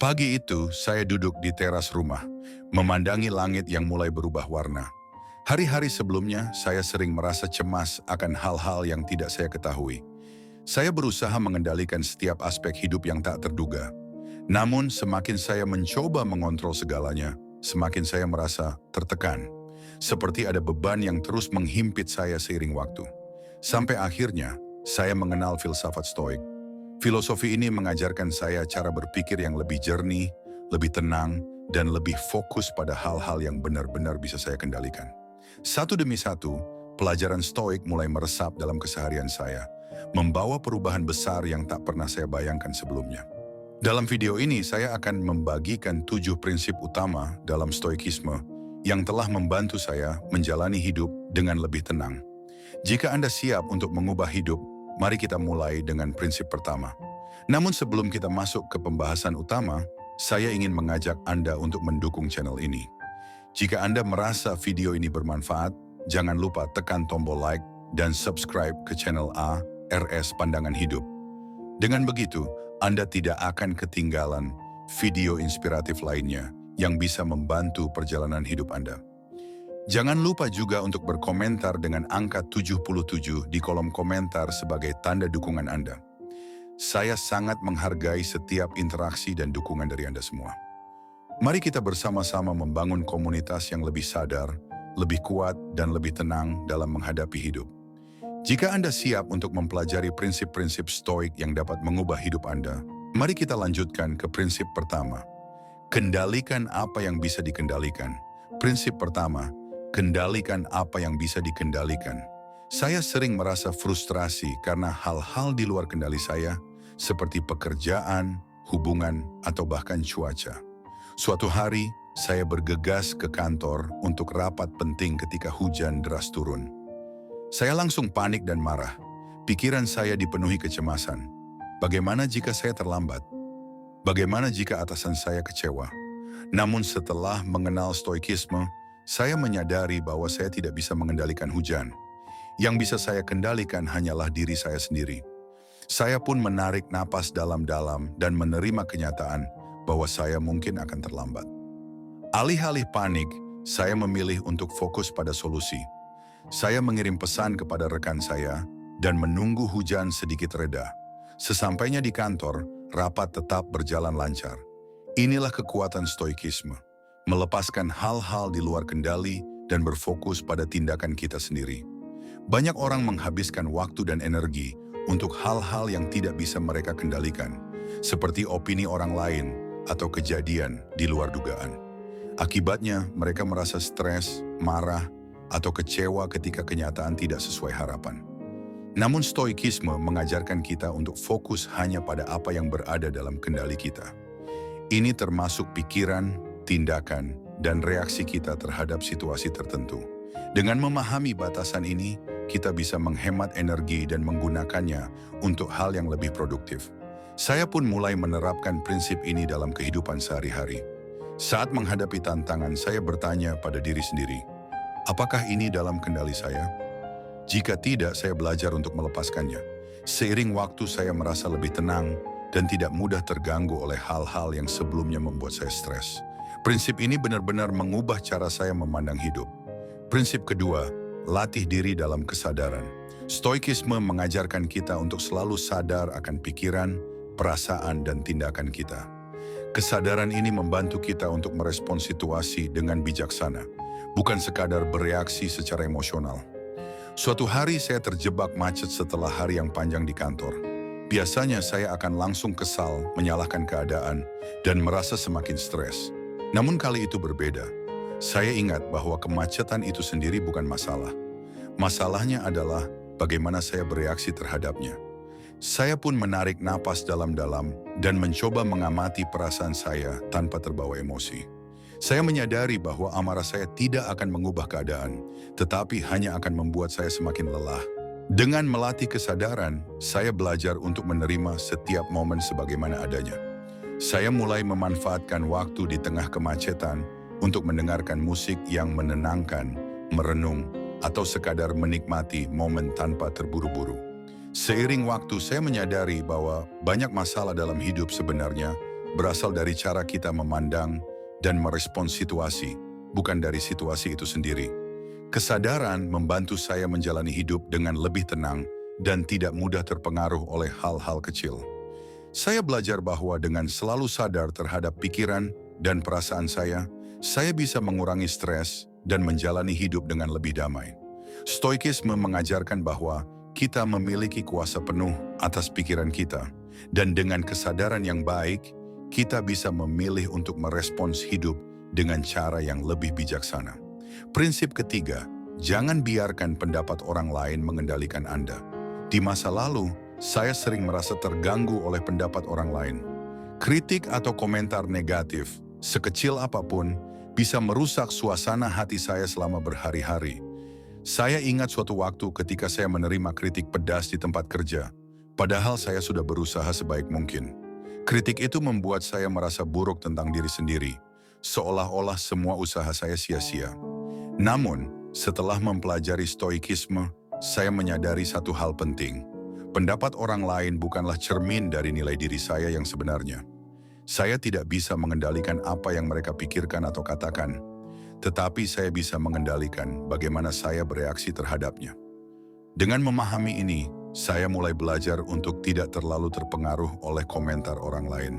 Pagi itu, saya duduk di teras rumah, memandangi langit yang mulai berubah warna. Hari-hari sebelumnya, saya sering merasa cemas akan hal-hal yang tidak saya ketahui. Saya berusaha mengendalikan setiap aspek hidup yang tak terduga. Namun, semakin saya mencoba mengontrol segalanya, semakin saya merasa tertekan. Seperti ada beban yang terus menghimpit saya seiring waktu. Sampai akhirnya, saya mengenal filsafat Stoik. Filosofi ini mengajarkan saya cara berpikir yang lebih jernih, lebih tenang, dan lebih fokus pada hal-hal yang benar-benar bisa saya kendalikan. Satu demi satu, pelajaran Stoik mulai meresap dalam keseharian saya, membawa perubahan besar yang tak pernah saya bayangkan sebelumnya. Dalam video ini, saya akan membagikan 7 prinsip utama dalam Stoikisme yang telah membantu saya menjalani hidup dengan lebih tenang. Jika Anda siap untuk mengubah hidup, mari kita mulai dengan prinsip pertama. Namun sebelum kita masuk ke pembahasan utama, saya ingin mengajak Anda untuk mendukung channel ini. Jika Anda merasa video ini bermanfaat, jangan lupa tekan tombol like dan subscribe ke channel ARS Pandangan Hidup. Dengan begitu, Anda tidak akan ketinggalan video inspiratif lainnya yang bisa membantu perjalanan hidup Anda. Jangan lupa juga untuk berkomentar dengan angka 77 di kolom komentar sebagai tanda dukungan Anda. Saya sangat menghargai setiap interaksi dan dukungan dari Anda semua. Mari kita bersama-sama membangun komunitas yang lebih sadar, lebih kuat, dan lebih tenang dalam menghadapi hidup. Jika Anda siap untuk mempelajari prinsip-prinsip Stoik yang dapat mengubah hidup Anda, mari kita lanjutkan ke prinsip pertama. Kendalikan apa yang bisa dikendalikan. Prinsip pertama, kendalikan apa yang bisa dikendalikan. Saya sering merasa frustrasi karena hal-hal di luar kendali saya, seperti pekerjaan, hubungan, atau bahkan cuaca. Suatu hari, saya bergegas ke kantor untuk rapat penting ketika hujan deras turun. Saya langsung panik dan marah. Pikiran saya dipenuhi kecemasan. Bagaimana jika saya terlambat? Bagaimana jika atasan saya kecewa? Namun setelah mengenal Stoikisme, saya menyadari bahwa saya tidak bisa mengendalikan hujan. Yang bisa saya kendalikan hanyalah diri saya sendiri. Saya pun menarik napas dalam-dalam dan menerima kenyataan bahwa saya mungkin akan terlambat. Alih-alih panik, saya memilih untuk fokus pada solusi. Saya mengirim pesan kepada rekan saya dan menunggu hujan sedikit reda. Sesampainya di kantor, rapat tetap berjalan lancar. Inilah kekuatan Stoikisme, melepaskan hal-hal di luar kendali dan berfokus pada tindakan kita sendiri. Banyak orang menghabiskan waktu dan energi untuk hal-hal yang tidak bisa mereka kendalikan, seperti opini orang lain atau kejadian di luar dugaan. Akibatnya, mereka merasa stres, marah, atau kecewa ketika kenyataan tidak sesuai harapan. Namun Stoikisme mengajarkan kita untuk fokus hanya pada apa yang berada dalam kendali kita. Ini termasuk pikiran, tindakan, dan reaksi kita terhadap situasi tertentu. Dengan memahami batasan ini, kita bisa menghemat energi dan menggunakannya untuk hal yang lebih produktif. Saya pun mulai menerapkan prinsip ini dalam kehidupan sehari-hari. Saat menghadapi tantangan, saya bertanya pada diri sendiri, apakah ini dalam kendali saya? Jika tidak, saya belajar untuk melepaskannya. Seiring waktu, saya merasa lebih tenang dan tidak mudah terganggu oleh hal-hal yang sebelumnya membuat saya stres. Prinsip ini benar-benar mengubah cara saya memandang hidup. Prinsip kedua, latih diri dalam kesadaran. Stoikisme mengajarkan kita untuk selalu sadar akan pikiran, perasaan, dan tindakan kita. Kesadaran ini membantu kita untuk merespon situasi dengan bijaksana, bukan sekadar bereaksi secara emosional. Suatu hari saya terjebak macet setelah hari yang panjang di kantor. Biasanya saya akan langsung kesal, menyalahkan keadaan, dan merasa semakin stres. Namun kali itu berbeda. Saya ingat bahwa kemacetan itu sendiri bukan masalah. Masalahnya adalah bagaimana saya bereaksi terhadapnya. Saya pun menarik napas dalam-dalam dan mencoba mengamati perasaan saya tanpa terbawa emosi. Saya menyadari bahwa amarah saya tidak akan mengubah keadaan, tetapi hanya akan membuat saya semakin lelah. Dengan melatih kesadaran, saya belajar untuk menerima setiap momen sebagaimana adanya. Saya mulai memanfaatkan waktu di tengah kemacetan untuk mendengarkan musik yang menenangkan, merenung, atau sekadar menikmati momen tanpa terburu-buru. Seiring waktu, saya menyadari bahwa banyak masalah dalam hidup sebenarnya berasal dari cara kita memandang dan merespons situasi, bukan dari situasi itu sendiri. Kesadaran membantu saya menjalani hidup dengan lebih tenang dan tidak mudah terpengaruh oleh hal-hal kecil. Saya belajar bahwa dengan selalu sadar terhadap pikiran dan perasaan saya bisa mengurangi stres dan menjalani hidup dengan lebih damai. Stoikisme mengajarkan bahwa kita memiliki kuasa penuh atas pikiran kita, dan dengan kesadaran yang baik, kita bisa memilih untuk merespons hidup dengan cara yang lebih bijaksana. Prinsip ketiga, jangan biarkan pendapat orang lain mengendalikan Anda. Di masa lalu, saya sering merasa terganggu oleh pendapat orang lain. Kritik atau komentar negatif, sekecil apapun, bisa merusak suasana hati saya selama berhari-hari. Saya ingat suatu waktu ketika saya menerima kritik pedas di tempat kerja, padahal saya sudah berusaha sebaik mungkin. Kritik itu membuat saya merasa buruk tentang diri sendiri, seolah-olah semua usaha saya sia-sia. Namun, setelah mempelajari stoikisme, saya menyadari satu hal penting. Pendapat orang lain bukanlah cermin dari nilai diri saya yang sebenarnya. Saya tidak bisa mengendalikan apa yang mereka pikirkan atau katakan, tetapi saya bisa mengendalikan bagaimana saya bereaksi terhadapnya. Dengan memahami ini, saya mulai belajar untuk tidak terlalu terpengaruh oleh komentar orang lain.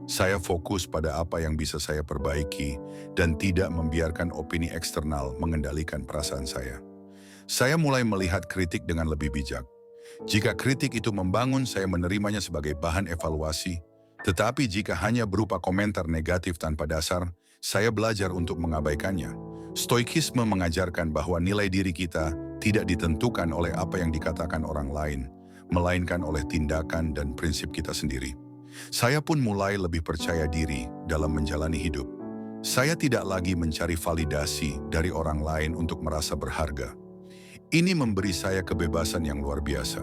Saya fokus pada apa yang bisa saya perbaiki dan tidak membiarkan opini eksternal mengendalikan perasaan saya. Saya mulai melihat kritik dengan lebih bijak. Jika kritik itu membangun, saya menerimanya sebagai bahan evaluasi. Tetapi jika hanya berupa komentar negatif tanpa dasar, saya belajar untuk mengabaikannya. Stoikisme mengajarkan bahwa nilai diri kita tidak ditentukan oleh apa yang dikatakan orang lain, melainkan oleh tindakan dan prinsip kita sendiri. Saya pun mulai lebih percaya diri dalam menjalani hidup. Saya tidak lagi mencari validasi dari orang lain untuk merasa berharga. Ini memberi saya kebebasan yang luar biasa.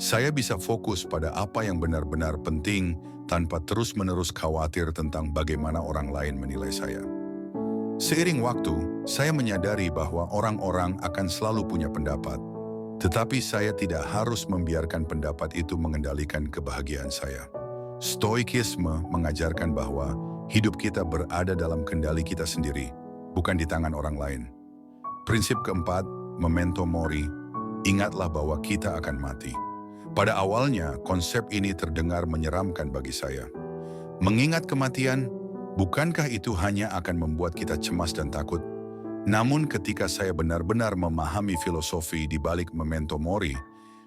Saya bisa fokus pada apa yang benar-benar penting tanpa terus-menerus khawatir tentang bagaimana orang lain menilai saya. Seiring waktu, saya menyadari bahwa orang-orang akan selalu punya pendapat. Tetapi saya tidak harus membiarkan pendapat itu mengendalikan kebahagiaan saya. Stoikisme mengajarkan bahwa hidup kita berada dalam kendali kita sendiri, bukan di tangan orang lain. Prinsip keempat, memento mori, ingatlah bahwa kita akan mati. Pada awalnya, konsep ini terdengar menyeramkan bagi saya. Mengingat kematian, bukankah itu hanya akan membuat kita cemas dan takut? Namun ketika saya benar-benar memahami filosofi di balik memento mori,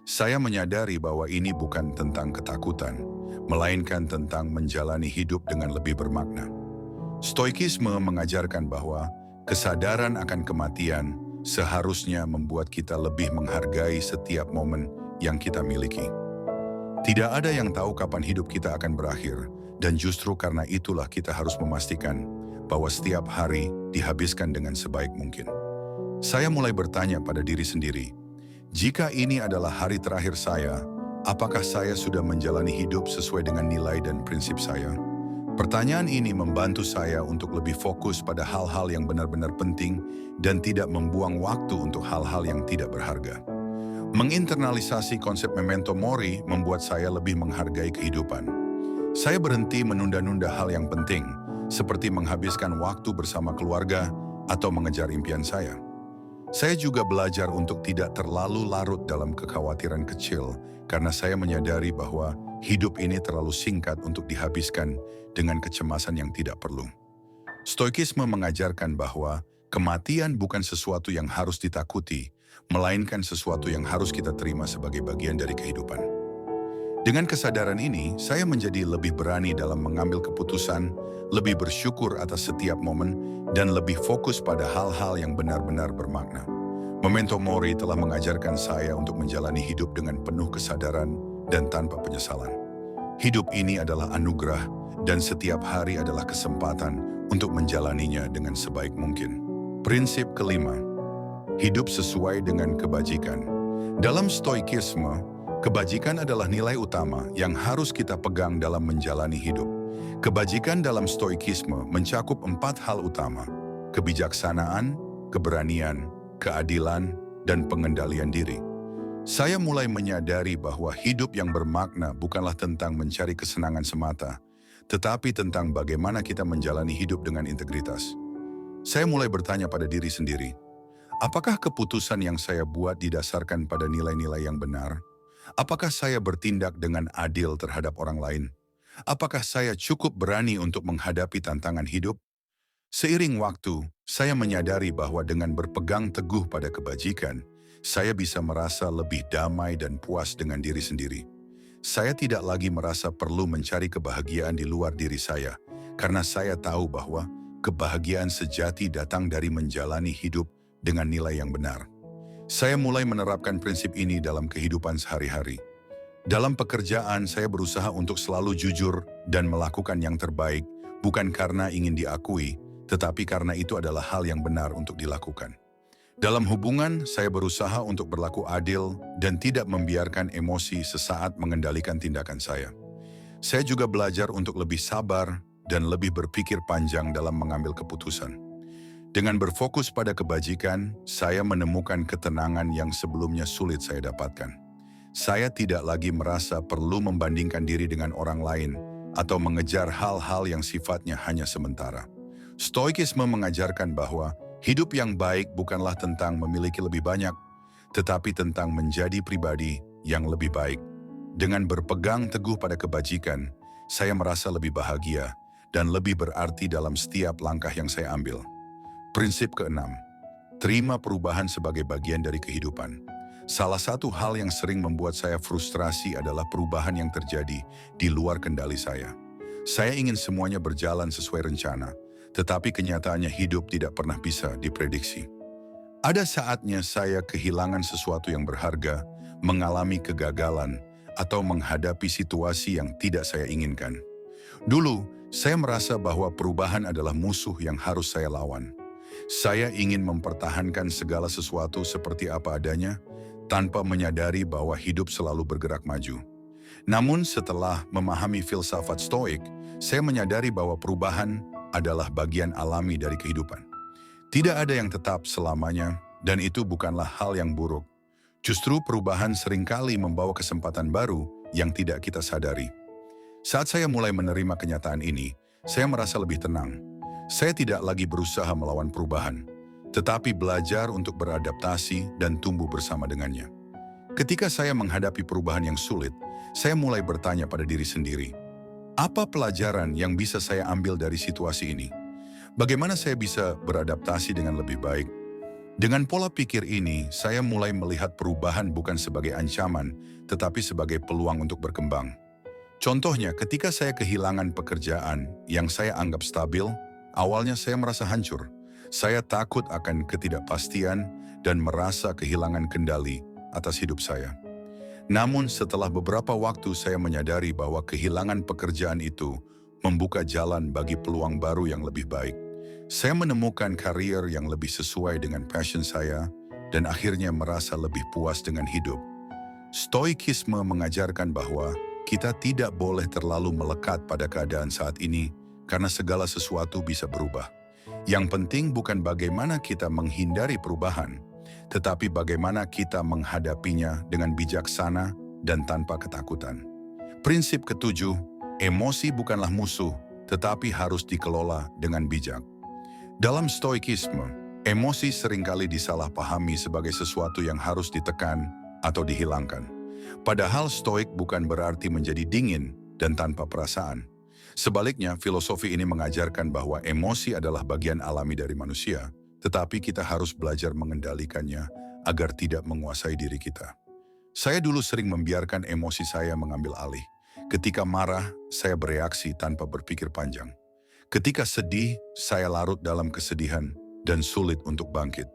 saya menyadari bahwa ini bukan tentang ketakutan, melainkan tentang menjalani hidup dengan lebih bermakna. Stoikisme mengajarkan bahwa kesadaran akan kematian seharusnya membuat kita lebih menghargai setiap momen yang kita miliki. Tidak ada yang tahu kapan hidup kita akan berakhir, dan justru karena itulah kita harus memastikan bahwa setiap hari dihabiskan dengan sebaik mungkin. Saya mulai bertanya pada diri sendiri, jika ini adalah hari terakhir saya, apakah saya sudah menjalani hidup sesuai dengan nilai dan prinsip saya? Pertanyaan ini membantu saya untuk lebih fokus pada hal-hal yang benar-benar penting dan tidak membuang waktu untuk hal-hal yang tidak berharga. Menginternalisasi konsep memento mori membuat saya lebih menghargai kehidupan. Saya berhenti menunda-nunda hal yang penting, seperti menghabiskan waktu bersama keluarga atau mengejar impian saya. Saya juga belajar untuk tidak terlalu larut dalam kekhawatiran kecil, karena saya menyadari bahwa hidup ini terlalu singkat untuk dihabiskan dengan kecemasan yang tidak perlu. Stoikisme mengajarkan bahwa kematian bukan sesuatu yang harus ditakuti, melainkan sesuatu yang harus kita terima sebagai bagian dari kehidupan. Dengan kesadaran ini, saya menjadi lebih berani dalam mengambil keputusan, lebih bersyukur atas setiap momen, dan lebih fokus pada hal-hal yang benar-benar bermakna. Memento mori telah mengajarkan saya untuk menjalani hidup dengan penuh kesadaran dan tanpa penyesalan. Hidup ini adalah anugerah, dan setiap hari adalah kesempatan untuk menjalaninya dengan sebaik mungkin. Prinsip kelima, hidup sesuai dengan kebajikan. Dalam stoikisme, kebajikan adalah nilai utama yang harus kita pegang dalam menjalani hidup. Kebajikan dalam stoikisme mencakup 4 hal utama: kebijaksanaan, keberanian, keadilan, dan pengendalian diri. Saya mulai menyadari bahwa hidup yang bermakna bukanlah tentang mencari kesenangan semata, tetapi tentang bagaimana kita menjalani hidup dengan integritas. Saya mulai bertanya pada diri sendiri, apakah keputusan yang saya buat didasarkan pada nilai-nilai yang benar? Apakah saya bertindak dengan adil terhadap orang lain? Apakah saya cukup berani untuk menghadapi tantangan hidup? Seiring waktu, saya menyadari bahwa dengan berpegang teguh pada kebajikan, saya bisa merasa lebih damai dan puas dengan diri sendiri. Saya tidak lagi merasa perlu mencari kebahagiaan di luar diri saya, karena saya tahu bahwa kebahagiaan sejati datang dari menjalani hidup dengan nilai yang benar. Saya mulai menerapkan prinsip ini dalam kehidupan sehari-hari. Dalam pekerjaan, saya berusaha untuk selalu jujur dan melakukan yang terbaik, bukan karena ingin diakui, tetapi karena itu adalah hal yang benar untuk dilakukan. Dalam hubungan, saya berusaha untuk berlaku adil dan tidak membiarkan emosi sesaat mengendalikan tindakan saya. Saya juga belajar untuk lebih sabar dan lebih berpikir panjang dalam mengambil keputusan. Dengan berfokus pada kebajikan, saya menemukan ketenangan yang sebelumnya sulit saya dapatkan. Saya tidak lagi merasa perlu membandingkan diri dengan orang lain atau mengejar hal-hal yang sifatnya hanya sementara. Stoikisme mengajarkan bahwa hidup yang baik bukanlah tentang memiliki lebih banyak, tetapi tentang menjadi pribadi yang lebih baik. Dengan berpegang teguh pada kebajikan, saya merasa lebih bahagia dan lebih berarti dalam setiap langkah yang saya ambil. Prinsip keenam, terima perubahan sebagai bagian dari kehidupan. Salah satu hal yang sering membuat saya frustrasi adalah perubahan yang terjadi di luar kendali saya. Saya ingin semuanya berjalan sesuai rencana, tetapi kenyataannya hidup tidak pernah bisa diprediksi. Ada saatnya saya kehilangan sesuatu yang berharga, mengalami kegagalan, atau menghadapi situasi yang tidak saya inginkan. Dulu, saya merasa bahwa perubahan adalah musuh yang harus saya lawan. Saya ingin mempertahankan segala sesuatu seperti apa adanya, tanpa menyadari bahwa hidup selalu bergerak maju. Namun setelah memahami filsafat Stoik, saya menyadari bahwa perubahan adalah bagian alami dari kehidupan. Tidak ada yang tetap selamanya, dan itu bukanlah hal yang buruk. Justru perubahan seringkali membawa kesempatan baru yang tidak kita sadari. Saat saya mulai menerima kenyataan ini, saya merasa lebih tenang. Saya tidak lagi berusaha melawan perubahan, tetapi belajar untuk beradaptasi dan tumbuh bersama dengannya. Ketika saya menghadapi perubahan yang sulit, saya mulai bertanya pada diri sendiri, apa pelajaran yang bisa saya ambil dari situasi ini? Bagaimana saya bisa beradaptasi dengan lebih baik? Dengan pola pikir ini, saya mulai melihat perubahan bukan sebagai ancaman, tetapi sebagai peluang untuk berkembang. Contohnya, ketika saya kehilangan pekerjaan yang saya anggap stabil, awalnya saya merasa hancur. Saya takut akan ketidakpastian dan merasa kehilangan kendali atas hidup saya. Namun setelah beberapa waktu saya menyadari bahwa kehilangan pekerjaan itu membuka jalan bagi peluang baru yang lebih baik. Saya menemukan karier yang lebih sesuai dengan passion saya dan akhirnya merasa lebih puas dengan hidup. Stoikisme mengajarkan bahwa kita tidak boleh terlalu melekat pada keadaan saat ini karena segala sesuatu bisa berubah. Yang penting bukan bagaimana kita menghindari perubahan, tetapi bagaimana kita menghadapinya dengan bijaksana dan tanpa ketakutan. Prinsip ketujuh, emosi bukanlah musuh, tetapi harus dikelola dengan bijak. Dalam Stoikisme, emosi seringkali disalahpahami sebagai sesuatu yang harus ditekan atau dihilangkan. Padahal Stoik bukan berarti menjadi dingin dan tanpa perasaan. Sebaliknya, filosofi ini mengajarkan bahwa emosi adalah bagian alami dari manusia, tetapi kita harus belajar mengendalikannya agar tidak menguasai diri kita. Saya dulu sering membiarkan emosi saya mengambil alih. Ketika marah, saya bereaksi tanpa berpikir panjang. Ketika sedih, saya larut dalam kesedihan dan sulit untuk bangkit.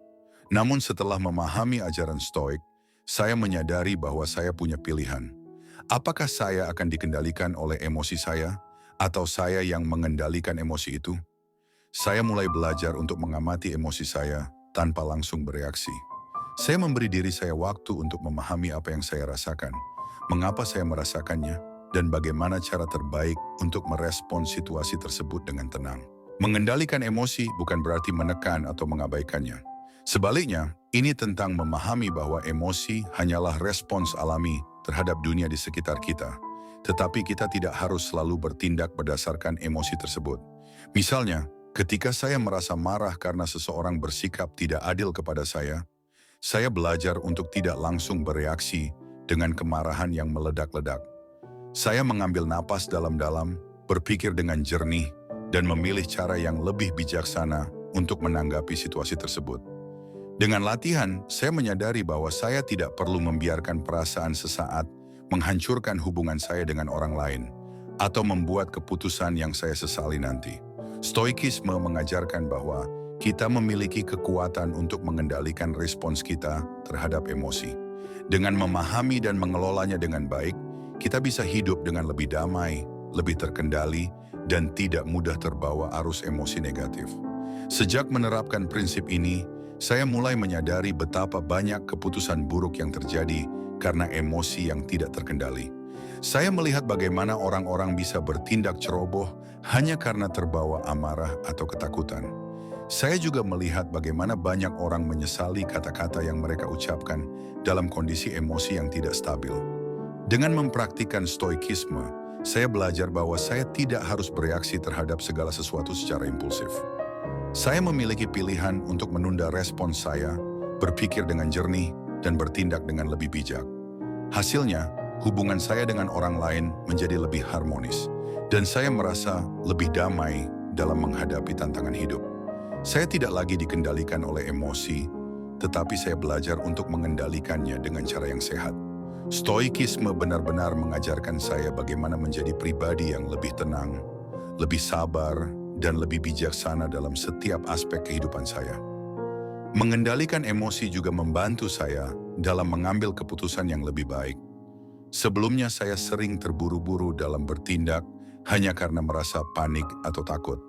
Namun setelah memahami ajaran Stoik, saya menyadari bahwa saya punya pilihan. Apakah saya akan dikendalikan oleh emosi saya, atau saya yang mengendalikan emosi itu? Saya mulai belajar untuk mengamati emosi saya tanpa langsung bereaksi. Saya memberi diri saya waktu untuk memahami apa yang saya rasakan, mengapa saya merasakannya, dan bagaimana cara terbaik untuk merespons situasi tersebut dengan tenang. Mengendalikan emosi bukan berarti menekan atau mengabaikannya. Sebaliknya, ini tentang memahami bahwa emosi hanyalah respons alami terhadap dunia di sekitar kita. tetapi kita tidak harus selalu bertindak berdasarkan emosi tersebut. Misalnya, ketika saya merasa marah karena seseorang bersikap tidak adil kepada saya belajar untuk tidak langsung bereaksi dengan kemarahan yang meledak-ledak. Saya mengambil napas dalam-dalam, berpikir dengan jernih, dan memilih cara yang lebih bijaksana untuk menanggapi situasi tersebut. Dengan latihan, saya menyadari bahwa saya tidak perlu membiarkan perasaan sesaat menghancurkan hubungan saya dengan orang lain, atau membuat keputusan yang saya sesali nanti. Stoikisme mengajarkan bahwa kita memiliki kekuatan untuk mengendalikan respons kita terhadap emosi. Dengan memahami dan mengelolanya dengan baik, kita bisa hidup dengan lebih damai, lebih terkendali, dan tidak mudah terbawa arus emosi negatif. Sejak menerapkan prinsip ini, saya mulai menyadari betapa banyak keputusan buruk yang terjadi karena emosi yang tidak terkendali. Saya melihat bagaimana orang-orang bisa bertindak ceroboh hanya karena terbawa amarah atau ketakutan. Saya juga melihat bagaimana banyak orang menyesali kata-kata yang mereka ucapkan dalam kondisi emosi yang tidak stabil. Dengan mempraktikkan stoikisme, saya belajar bahwa saya tidak harus bereaksi terhadap segala sesuatu secara impulsif. Saya memiliki pilihan untuk menunda respons saya, berpikir dengan jernih, dan bertindak dengan lebih bijak. Hasilnya, hubungan saya dengan orang lain menjadi lebih harmonis, dan saya merasa lebih damai dalam menghadapi tantangan hidup. Saya tidak lagi dikendalikan oleh emosi, tetapi saya belajar untuk mengendalikannya dengan cara yang sehat. Stoikisme benar-benar mengajarkan saya bagaimana menjadi pribadi yang lebih tenang, lebih sabar, dan lebih bijaksana dalam setiap aspek kehidupan saya. Mengendalikan emosi juga membantu saya dalam mengambil keputusan yang lebih baik. Sebelumnya saya sering terburu-buru dalam bertindak hanya karena merasa panik atau takut.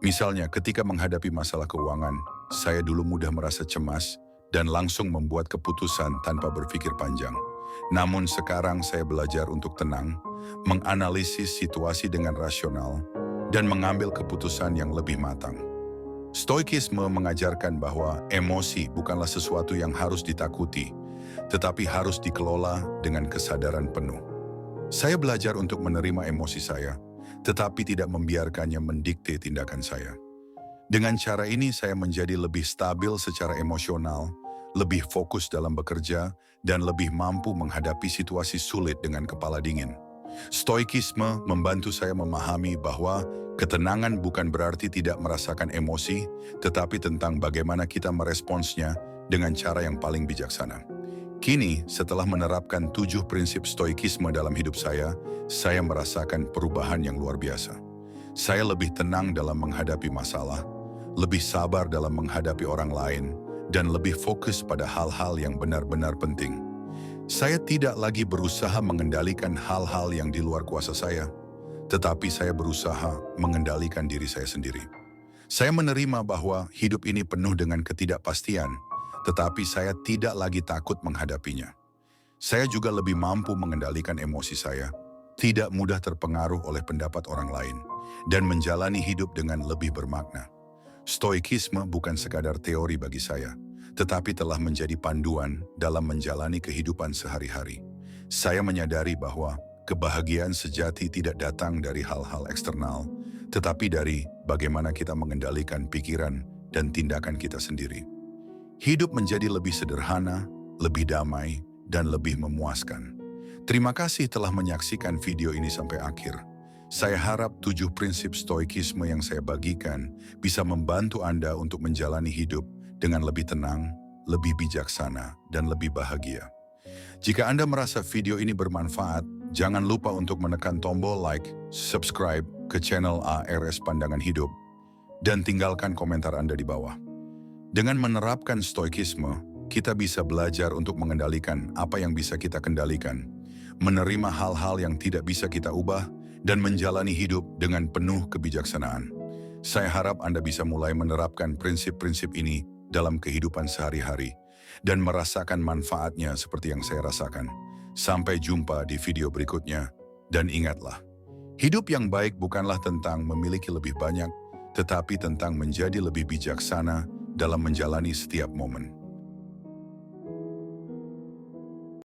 Misalnya ketika menghadapi masalah keuangan, saya dulu mudah merasa cemas dan langsung membuat keputusan tanpa berpikir panjang. Namun sekarang saya belajar untuk tenang, menganalisis situasi dengan rasional, dan mengambil keputusan yang lebih matang. Stoikisme mengajarkan bahwa emosi bukanlah sesuatu yang harus ditakuti, tetapi harus dikelola dengan kesadaran penuh. Saya belajar untuk menerima emosi saya, tetapi tidak membiarkannya mendikte tindakan saya. Dengan cara ini saya menjadi lebih stabil secara emosional, lebih fokus dalam bekerja, dan lebih mampu menghadapi situasi sulit dengan kepala dingin. Stoikisme membantu saya memahami bahwa ketenangan bukan berarti tidak merasakan emosi, tetapi tentang bagaimana kita meresponsnya dengan cara yang paling bijaksana. Kini, setelah menerapkan 7 prinsip stoikisme dalam hidup saya merasakan perubahan yang luar biasa. Saya lebih tenang dalam menghadapi masalah, lebih sabar dalam menghadapi orang lain, dan lebih fokus pada hal-hal yang benar-benar penting. Saya tidak lagi berusaha mengendalikan hal-hal yang di luar kuasa saya, tetapi saya berusaha mengendalikan diri saya sendiri. Saya menerima bahwa hidup ini penuh dengan ketidakpastian, tetapi saya tidak lagi takut menghadapinya. Saya juga lebih mampu mengendalikan emosi saya, tidak mudah terpengaruh oleh pendapat orang lain, dan menjalani hidup dengan lebih bermakna. Stoikisme bukan sekadar teori bagi saya, tetapi telah menjadi panduan dalam menjalani kehidupan sehari-hari. Saya menyadari bahwa kebahagiaan sejati tidak datang dari hal-hal eksternal, tetapi dari bagaimana kita mengendalikan pikiran dan tindakan kita sendiri. Hidup menjadi lebih sederhana, lebih damai, dan lebih memuaskan. Terima kasih telah menyaksikan video ini sampai akhir. Saya harap 7 prinsip stoikisme yang saya bagikan bisa membantu Anda untuk menjalani hidup dengan lebih tenang, lebih bijaksana, dan lebih bahagia. Jika Anda merasa video ini bermanfaat, jangan lupa untuk menekan tombol like, subscribe ke channel ARS Pandangan Hidup, dan tinggalkan komentar Anda di bawah. Dengan menerapkan stoikisme, kita bisa belajar untuk mengendalikan apa yang bisa kita kendalikan, menerima hal-hal yang tidak bisa kita ubah, dan menjalani hidup dengan penuh kebijaksanaan. Saya harap Anda bisa mulai menerapkan prinsip-prinsip ini dalam kehidupan sehari-hari dan merasakan manfaatnya seperti yang saya rasakan. Sampai jumpa di video berikutnya, dan ingatlah, hidup yang baik bukanlah tentang memiliki lebih banyak, tetapi tentang menjadi lebih bijaksana dalam menjalani setiap momen.